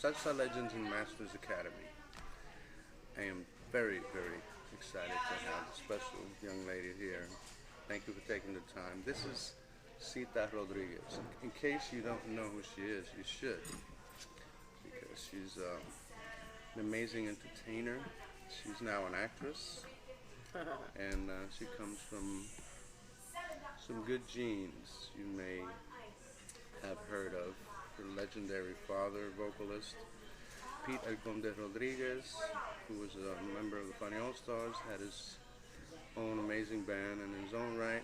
Salsa Legends and Masters Academy. I am very, very excited to have a special young lady here. Thank you for taking the time. This is Cita Rodriguez. In case you don't know who she is, you should, because she's an amazing entertainer. She's now an actress, and she comes from some good genes. You may have heard of her legendary father, vocalist Cita Rodriguez, who was a member of the Funny All Stars, had his own amazing band in his own right,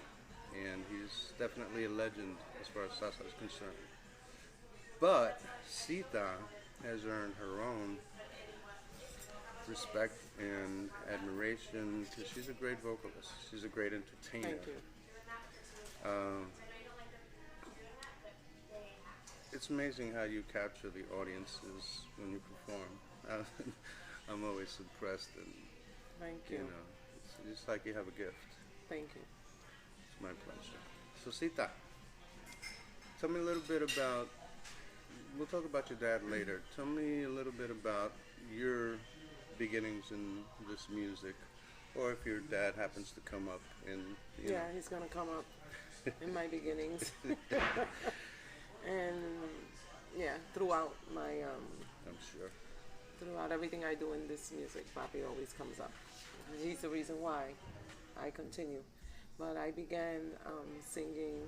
and he's definitely a legend as far as salsa is concerned. But Cita has earned her own respect and admiration because she's a great vocalist. She's a great entertainer. Thank you. Uh, it's amazing how you capture the audiences when you perform. I'm always impressed, and Thank you you. know, it's like you have a gift. Thank you. It's my pleasure. So, Cita, tell me a little bit about. We'll talk about your dad later. Tell me a little bit about your beginnings in this music, or if your dad happens to come up in. Yeah, he's gonna come up in my beginnings, and yeah, throughout my I'm sure. throughout everything I do in this music, Papi always comes up. He's the reason why I continue. But I began singing.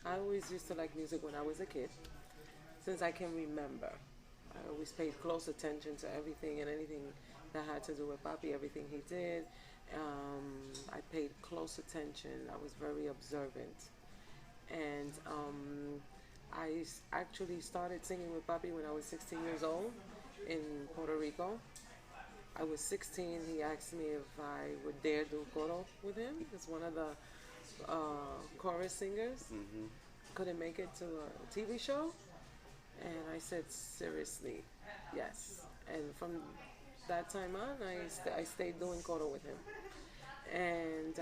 I always used to like music when I was a kid, since I can remember. I always paid close attention to everything and anything that had to do with Papi, everything he did. I paid close attention. I was very observant. And actually started singing with Papi when I was 16 years old in Puerto Rico. I was 16. He asked me if I would dare do coro with him. He's one of the chorus singers. Couldn't make it to a TV show. And I said, seriously, yes. And from that time on, I stayed doing coro with him. And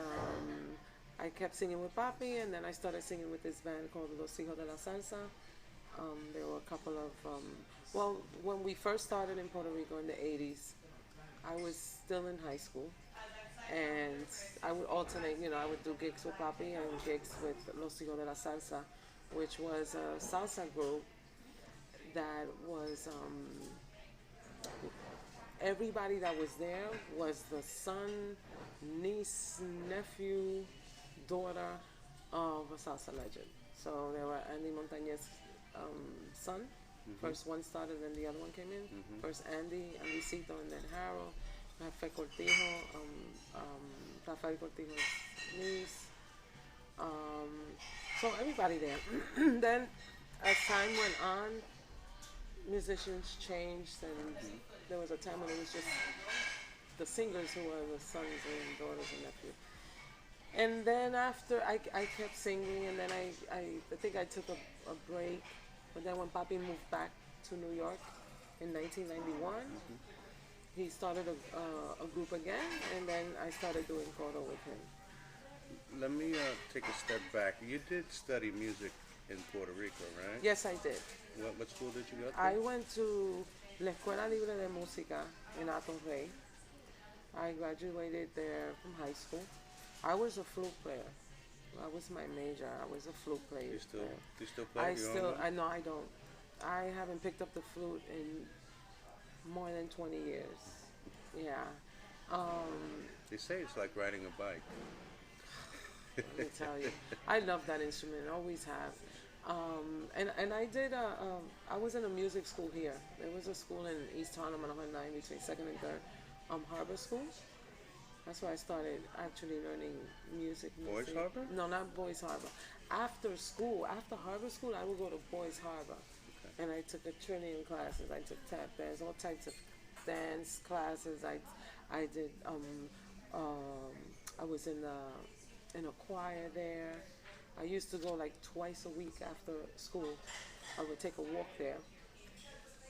I kept singing with Papi, and then I started singing with this band called Los Hijos de la Salsa. There were a couple of, well, when we first started in Puerto Rico in the 80s, I was still in high school. And I would alternate, I would do gigs with Papi and gigs with Los Hijos de la Salsa, which was a salsa group that was everybody that was there was the son, niece, nephew, daughter of a salsa legend. So there were Andy Montañez's son. First one started, then the other one came in. First Andy, Andicito, and then Harold. Rafael Cortijo, Rafael Cortijo's niece. So everybody there. Then as time went on, musicians changed, and there was a time when it was just the singers who were the sons and daughters and nephews. And then after I kept singing, and then I think I took a break. But then when Papi moved back to New York in 1991, he started a group again, and then I started doing coro with him. Let me take a step back. You did study music in Puerto Rico, right? Yes, I did. What school did you go to? I went to La Escuela Libre de Música in Atorrey. I graduated there from high school. I was a flute player. That was my major. I was a flute player. You still play? No, I don't. I haven't picked up the flute in more than 20 years. Yeah. They say it's like riding a bike. Let me tell you, I love that instrument. I always have. And I did. I was in a music school here. There was a school in East Harlem on 109 between second and third. Harbor School. That's where I started actually learning music. Boys Harbor? No, not Boys Harbor. After school, after Harbor School, I would go to Boys Harbor. Okay. And I took a trillion classes. I took tap dance, all types of dance classes. I did. I was in a choir there. I used to go like twice a week after school. I would take a walk there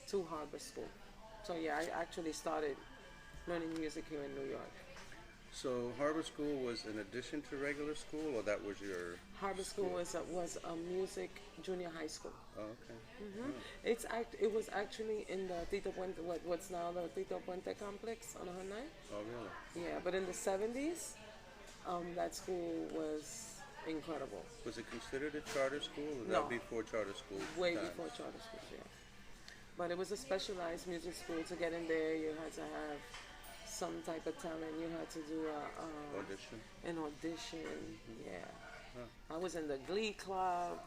to Harbor School. So yeah, I actually started learning music here in New York. So Harbor School was in addition to regular school, or that was your Harbor School school? was a music junior high school. Oh, okay. Oh, It was actually in the Tito Puente, what's now the Tito Puente complex on Hanai. oh really? Yeah, but in the 70s, that school was incredible. Was it considered a charter school? Or was No, that before charter school way times? before charter schools, yeah. But it was a specialized music school. To get in there, you had to have some type of talent. You had to do Audition? an audition. Yeah, Huh. I was in the Glee Club.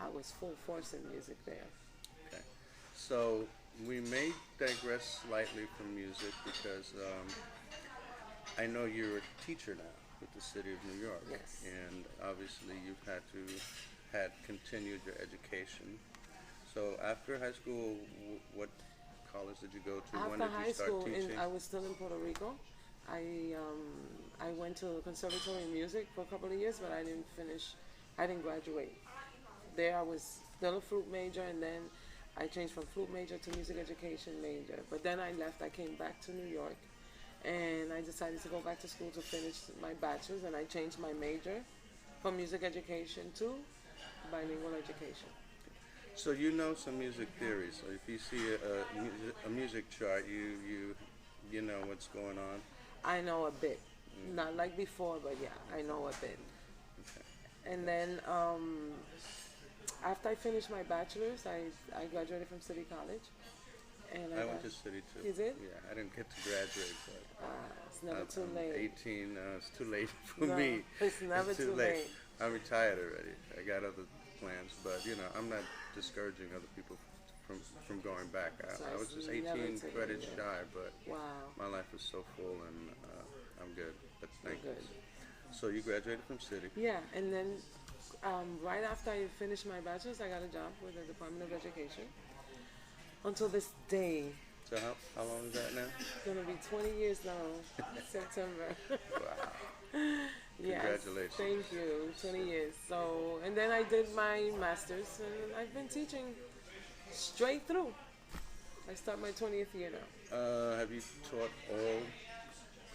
I was full force in music there. Okay. So we may digress slightly from music because I know you're a teacher now with the city of New York. Yes. And obviously you've had continued your education. So after high school, what college did you go to? When After did high you start school, teaching? I was still in Puerto Rico. I went to the Conservatory of Music for a couple of years, but I didn't finish. I didn't graduate. There, I was still a flute major, and then I changed from flute major to music education major. But then I left. I came back to New York, and I decided to go back to school to finish my bachelor's, and I changed my major from music education to bilingual education. So you know some music theory. So if you see a music chart, you know what's going on. I know a bit, not like before, but yeah, I know a bit. Okay. And then after I finished my bachelor's, I graduated from City College, and I went to City too. You did? Yeah, I didn't get to graduate, but it's never too I'm late. 18. It's too late for No, me. it's never too late. I'm retired already. I got other plans, but I'm not discouraging other people from going back. So I was it's just never 18 too credits late. shy, but Wow, my life is so full and I'm good. But thank you. good. So you graduated from City. Yeah, and then right after I finished my bachelor's, I got a job with the Department of Education. Until this day, So how long is that now? it's gonna be 20 years now, September. Wow. Yes, Congratulations. thank you. 20 years. So, and then I did my master's, and I've been teaching straight through. I start my 20th year now. Have you taught all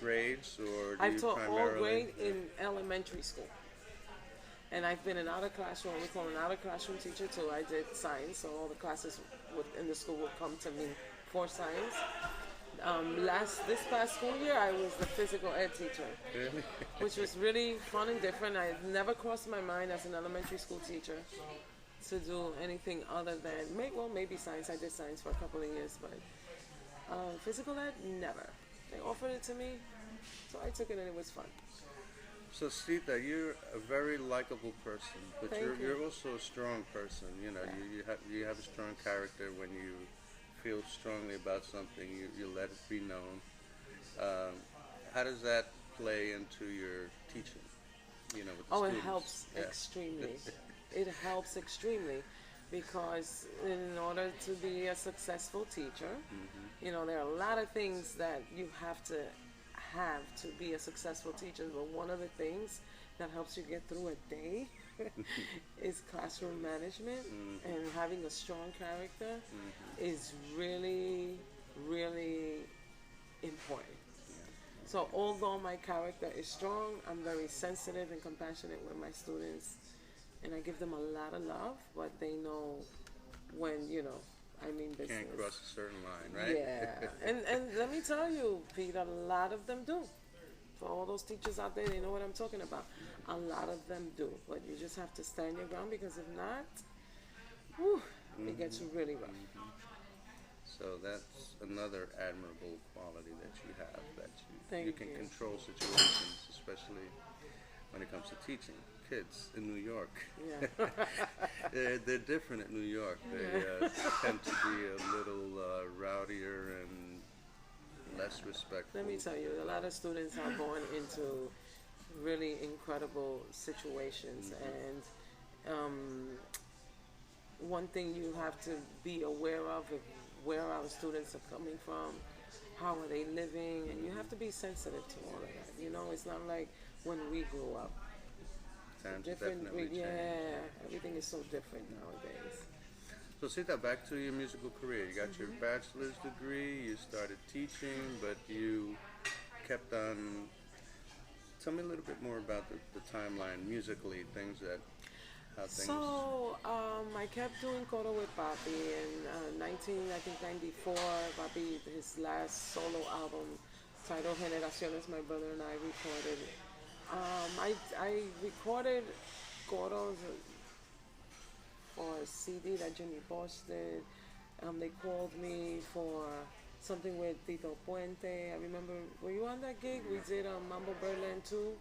grades, or do I've you taught all primarily? grade in elementary school. And I've been an out of classroom, we call an out of classroom teacher too. I did science, so all the classes in the school would come to me for science. This past school year, I was the physical ed teacher, Really? which was really fun and different. I never crossed my mind as an elementary school teacher to do anything other than maybe science. I did science for a couple of years, but physical ed, never. They offered it to me, so I took it and it was fun. So Cita, you're a very likable person, but Thank you. you're also a strong person. Yeah. You have a strong character. When you feel strongly about something, you let it be known. How does that play into your teaching? With the Oh, it students? helps Yeah. extremely. It helps extremely because in order to be a successful teacher, there are a lot of things that you have to be a successful teacher. But one of the things that helps you get through a day is classroom management, and having a strong character is really, really important. So although my character is strong, I'm very sensitive and compassionate with my students, and I give them a lot of love, but they know when, I mean business. Can't cross a certain line, right? Yeah, and let me tell you, Pete, a lot of them do. For all those teachers out there, they know what I'm talking about. A lot of them do, but you just have to stand your ground, because if not, it gets really rough. So that's another admirable quality that you have, that you Thank can you. control situations, especially when it comes to teaching kids in New York. Yeah. They're different at New York. They tend to be a little rowdier and less respectful. Let me tell you, a lot of students are born into really incredible situations, and one thing you have to be aware of is where our students are coming from, how are they living, and you have to be sensitive to all of that. It's not like when we grew up. Times Different, definitely change. yeah, everything is so different nowadays. So Sita, back to your musical career. You got your bachelor's degree, you started teaching, but you kept on tell me a little bit more about the timeline musically, things that how things. So I kept doing Coro with Papi in 19, I think 94. Papi, his last solo album, titled Generaciones, my brother and I recorded. I recorded Coros for a CD that Jimmy Bosch did. They called me for something with Tito Puente. I remember, were you on that gig? We did Mambo Birdland too.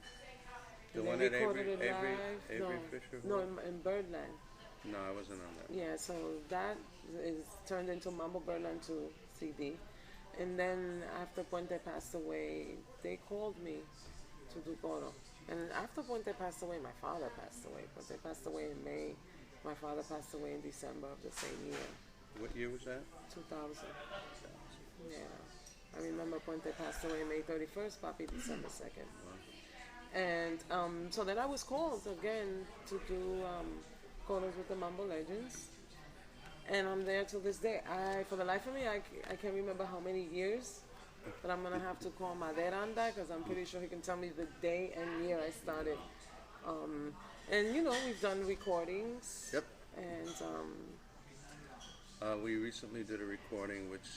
The And one they at recorded Avery, it Avery, live. Avery No, Fisher no, Hall? in Birdland. No, I wasn't on that one. Yeah, so that is turned into Mambo Birdland 2 CD. And then after Puente passed away, they called me to do Coro. And after Puente passed away, my father passed away. Puente passed away in May. My father passed away in December of the same year, What year was that? 2000. Yeah. I remember Puente passed away May 31st, Papi December 2nd. And so then I was called again to do Coros with the Mambo Legends. And I'm there till this day. For the life of me, I can't remember how many years, but I'm gonna have to call my dad on that because I'm pretty sure he can tell me the day and year I started. And you know, we've done recordings. Yep. And We recently did a recording which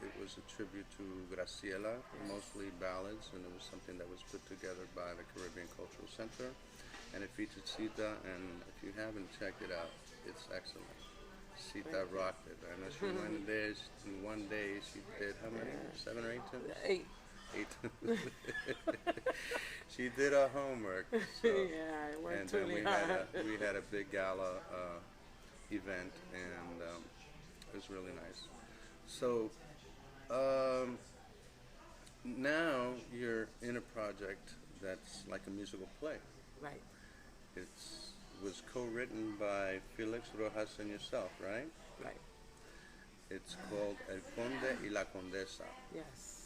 it was a tribute to Graciela, mostly ballads, and it was something that was put together by the Caribbean Cultural Center, and it featured Cita, and if you haven't checked it out, it's excellent. Cita rocked it. I know she went there, in one day she did how many? 7 or 8 tunes? 8. 8. She did her homework. So. Yeah, I worked And then really hard. we had a big gala event, and it was really nice. So now you're in a project that's like a musical play. Right, It was co-written by Felix Rojas and yourself, right? right. It's called El Conde y la Condesa, Yes.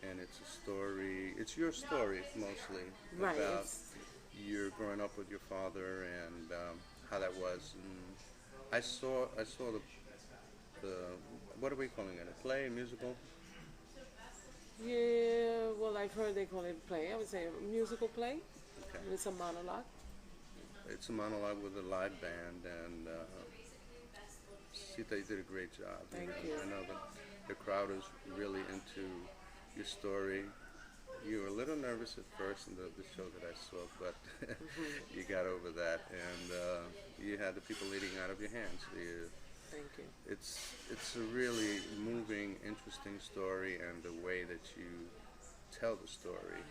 and it's a story. It's your story mostly Right. about It's, you're growing up with your father and how that was. And I saw the what are we calling it? A play, a musical? yeah, well, I've heard they call it play. I would say a musical play. Okay. And it's a monologue. It's a monologue with a live band, and Cita, you did a great job. Thank know. you. I know that the crowd is really into your story. You were a little nervous at first in the show that I saw, but you got over that, and you had the people eating out of your hands. Thank you. It's a really moving, interesting story, and the way that you tell the story.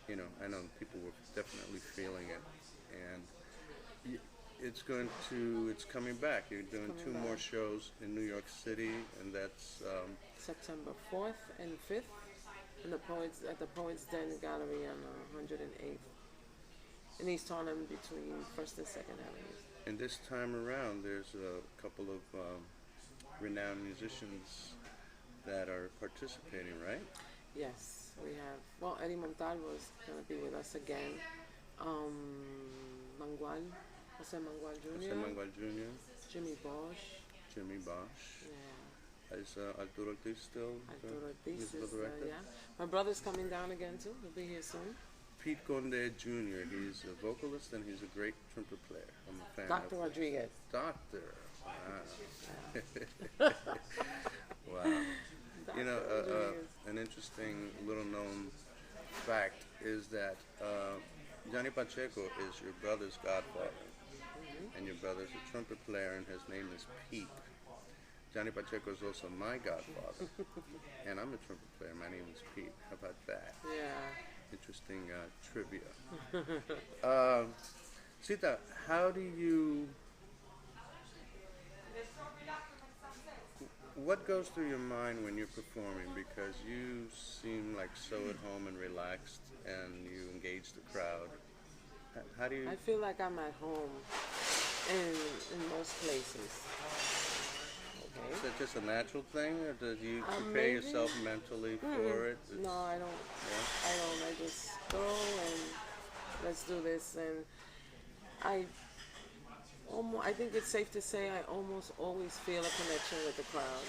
You know, I know people were definitely feeling it, and it's coming back. You're doing Coming two back. more shows in New York City, and that's September 4th and 5th in the Poets Den Gallery on 108th in East Harlem between 1st and 2nd Avenues. and this time around there's a couple of renowned musicians that are participating, right? Yes, we have. Well, Eddie Montalvo is going to be with us again. Mangual, Jose Mangual Jr., Jose Manuel Jr., Jimmy Bosch. Jimmy Bosch. Yeah, Is Arturo Ortiz still the Arturo Ortiz musical is, director? yeah. My brother's coming down again too. He'll be here soon. Pete Conde Jr., he's a vocalist and he's a great trumpet player. I'm a fan Dr. of Rodriguez. Doctor. Wow. Wow. Dr. You know, Rodriguez. an interesting little known fact is that Johnny Pacheco is your brother's godfather. And your brother's a trumpet player and his name is Pete. Johnny Pacheco is also my godfather. And I'm a trumpet player. My name is Pete. How about that? Yeah. Interesting trivia. Cita, what goes through your mind when you're performing? Because you seem like so at home and relaxed, and you engage the crowd. How do you? I feel like I'm at home in most places. Okay. Is that just a natural thing, or do you prepare Maybe. yourself mentally for it? No, I don't. Yeah? I don't. I just go and let's do this. And I think it's safe to say I almost always feel a connection with the crowd,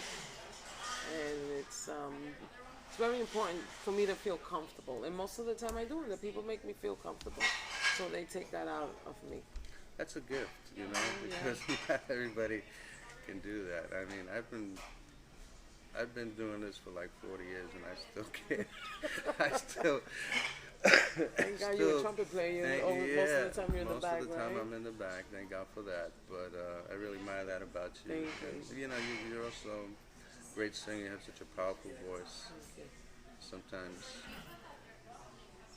and it's it's very important for me to feel comfortable. And most of the time I do, and the people make me feel comfortable. So they take that out of me. That's a gift, you know, Yeah. because not everybody can do that. I mean, I've been doing this for like 40 years, and I still can't. I still. Thank God you're a trumpet player. Most of the time you're in the back, Most of the time right? I'm in the back. Thank God for that. But I really admire that about you. Thank And, you. you know, you're also a great singer. You have such a powerful voice. Okay. Sometimes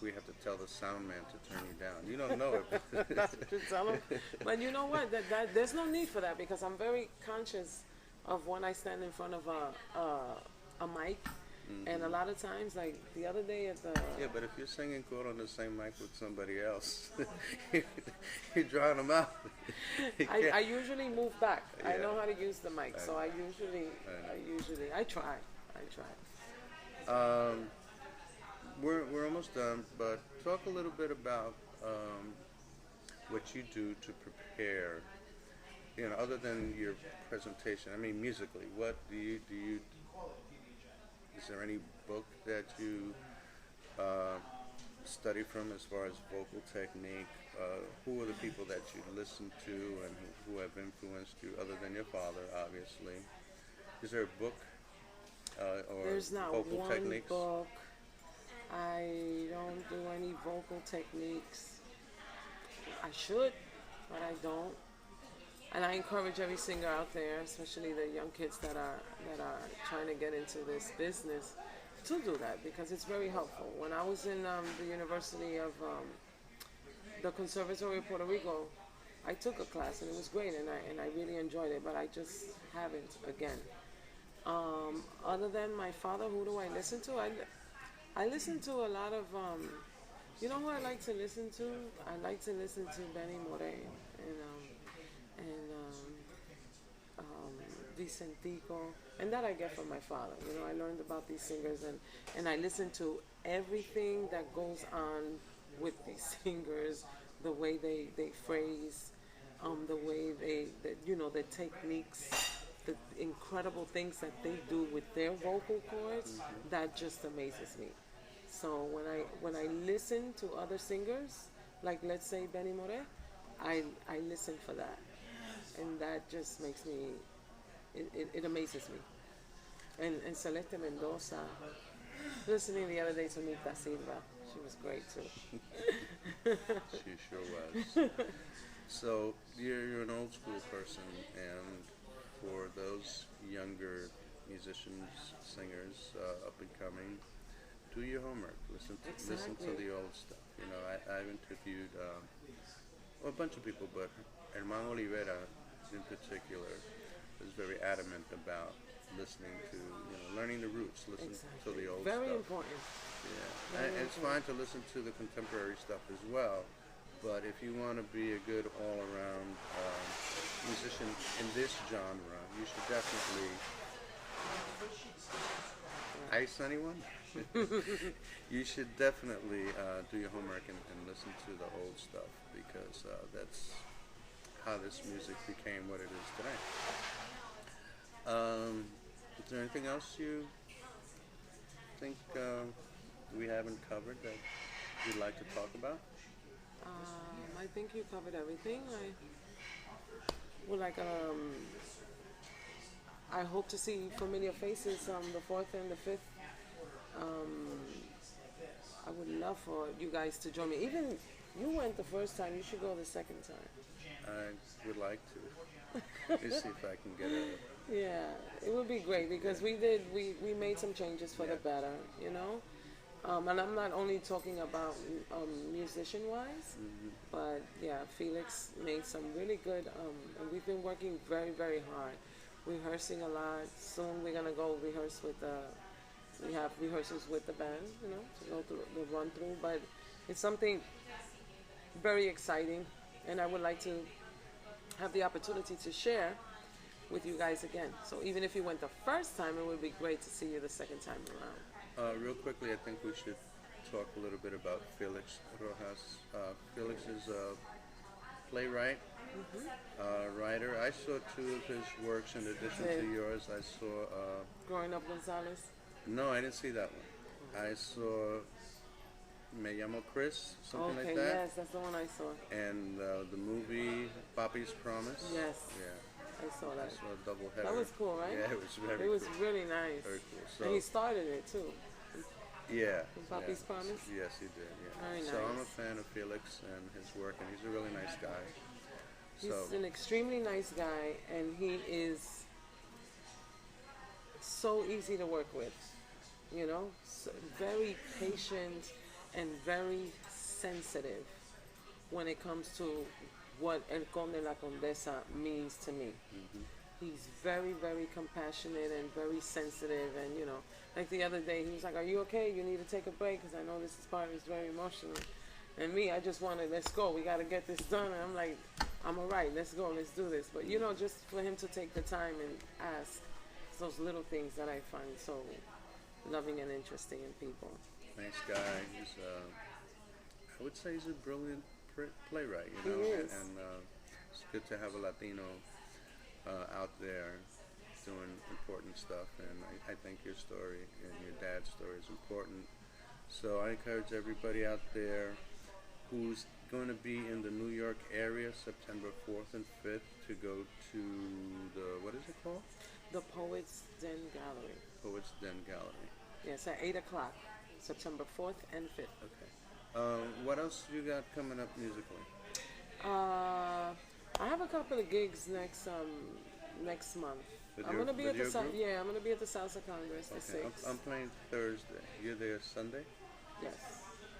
we have to tell the sound man to turn you down. You don't know it. That's what you tell them. But you know what? There's no need for that because I'm very conscious of when I stand in front of a mic. And a lot of times, like the other day at the Yeah, but if you're singing caught on the same mic with somebody else, you're drawing them out. You I can't- usually move back. I Yeah. know how to use the mic, so I try. we're almost done, but talk a little bit about what you do to prepare. You know, other than your presentation. I mean, musically, what do you? Is there any book that you study from as far as vocal technique? Who are the people that you listen to and who have influenced you, other than your father, obviously? Is there a book or There's not vocal one techniques? book. I don't do any vocal techniques. I should, but I don't. And I encourage every singer out there, especially the young kids that are trying to get into this business, to do that because it's very helpful. When I was in the University of the Conservatory of Puerto Rico, I took a class and it was great, and I really enjoyed it. But I just haven't again. Other than my father, who do I listen to? I listen to a lot of. You know who I like to listen to? I like to listen to Benny Moré and Vicentico, and that I get from my father. You know, I learned about these singers, and I listen to everything that goes on with these singers, the way they phrase, the way the techniques, the incredible things that they do with their vocal cords. That just amazes me. So when I listen to other singers, like let's say Benny Moré, I listen for that, and that just makes me it amazes me. And Celeste Mendoza, listening the other day to Nita Silva, she was great too. She sure was. So you're an old school person, and for those younger musicians, singers, up and coming, do your homework. Listen to Exactly. the old stuff. You know, I've interviewed a bunch of people, but Hermano Olivera in particular is very adamant about listening to, learning the roots, listen to the old Very stuff. important. Yeah, Very and it's fine to listen to the contemporary stuff as well, but if you want to be a good all-around musician in this genre, you should definitely ice anyone. You should definitely do your homework and listen to the old stuff because that's how this music became what it is today. Is there anything else you think we haven't covered that you'd like to talk about? I think you covered everything. I would like I hope to see familiar faces on the 4th and the 5th. I would love for you guys to join me. Even you went the first time, you should go the second time. I would like to. Let me see if I can get a. Yeah, it would be great because we made some changes for the better, you know. And I'm not only talking about musician wise, but yeah, Felix made some really good. And we've been working very very hard, rehearsing a lot. Soon we're gonna go rehearse with the. We have rehearsals with the band, you know, to go through the run through. But it's something very exciting, and I would like to have the opportunity to share with you guys again. So even if you went the first time, it would be great to see you the second time around. Real quickly, I think we should talk a little bit about Felix Rojas. Felix is a playwright, writer. I saw two of his works in addition to yours. I saw. Growing Up Gonzalez. No, I didn't see that one. I saw Me Llamo Chris, something Okay, like that. yes, that's the one I saw. And the movie Papi's Promise. Yes, Yeah, I saw I that. saw a double header. That was cool, right? Yeah, it was very It was cool. really nice. Very cool. And he So, started it too. yeah. In Papi's yeah. Promise? Yes, he did. Yeah. Very So I'm a nice. fan of Felix and his work, and he's a really nice guy. He's So an extremely nice guy, and he is so easy to work with. You know, so very patient and very sensitive when it comes to what El Conde La Condesa means to me. He's very, very compassionate and very sensitive, and you know, like the other day, he was like, "Are you okay? You need to take a break because I know this part is very emotional." And me, I just wanted, let's go. We got to get this done. And I'm like, I'm all right. Let's go. Let's do this. But you know, just for him to take the time and ask, it's those little things that I find so loving and interesting in people. nice guy. He's I would say he's a brilliant playwright. He You know, is. and it's good to have a Latino out there doing important stuff. And I think your story and your dad's story is important. So I encourage everybody out there who's going to be in the New York area September 4th and 5th to go to the, what is it called? The Poets Den Gallery. Poets Den Gallery. Yes, at 8 o'clock, September 4th and 5th. Okay. What else you got coming up musically? I have a couple of gigs next month. With I'm your- gonna be with at the your group? yeah, I'm gonna be at the Salsa Congress the Okay. 6th. I'm playing Thursday. You're there Sunday? Yes.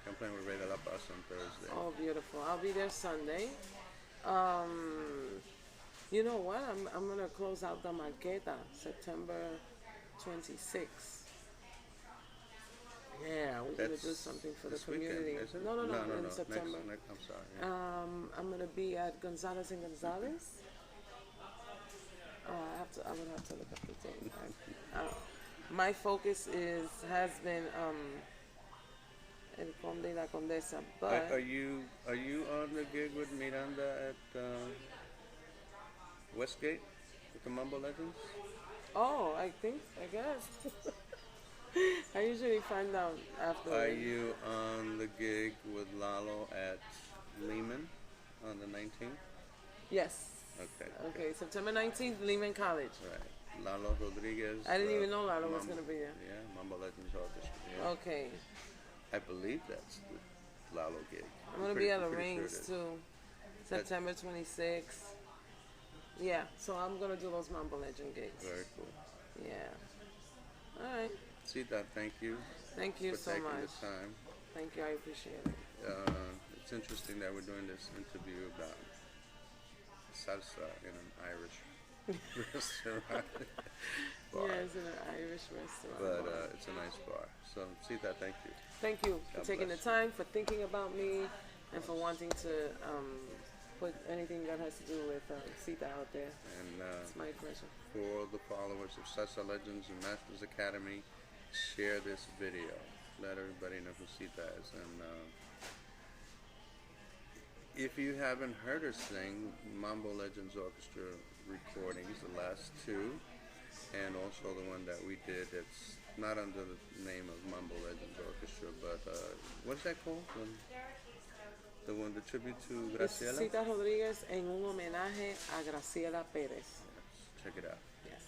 I'm playing with Ray de la Paz on Thursday. Oh, beautiful. I'll be there Sunday. You know what? I'm gonna close out the Marqueta September 26th. Yeah, we're gonna do That's something for the this weekend, community. is it? No, in Next, September. I'm sorry. Yeah. I'm gonna be at Gonzalez and Gonzalez. I would have to look up the date. My focus has been El Conde y La Condesa, but Are you on the gig with Miranda at Westgate with the Mumble Legends? I guess. I usually find out after. Are you on the gig with Lalo at Lehman on the 19th? Yes. Okay. Okay, September 19th, Lehman College. Right. Lalo Rodriguez. I didn't even know Lalo was Mumble- gonna be there. Yeah, Mumble Legends Orchestra. Yeah. Okay, I believe that's the Lalo gig. I'm gonna pretty- be at the pretty sure Rings it is. too, September 26th. Yeah, so I'm gonna do those Mambo Legend gigs. Very cool. Yeah. All right. Cita, thank you Thank you for so taking much. the time. Thank you. I appreciate it. It's interesting that we're doing this interview about salsa in an Irish restaurant. bar. Yeah, it's in an Irish restaurant. But bar. it's a nice bar. So, Cita, thank you. Thank you for God taking the bless you. time, for thinking about me, and for wanting to put anything that has to do with Cita out there. And It's my pleasure. for the followers of Salsa Legends and Masters Academy, share this video. Let everybody know who Cita is. And if you haven't heard her sing, Mambo Legends Orchestra recordings, the last two, and also the one that we did, it's not under the name of Mambo Legends Orchestra, but what's that called? The one, the tribute to It's Graciela? Cita Rodriguez en un homenaje a Graciela Pérez. Yes, check it out. Yes.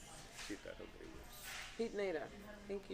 Cita Rodriguez. Pete Nader. Thank you.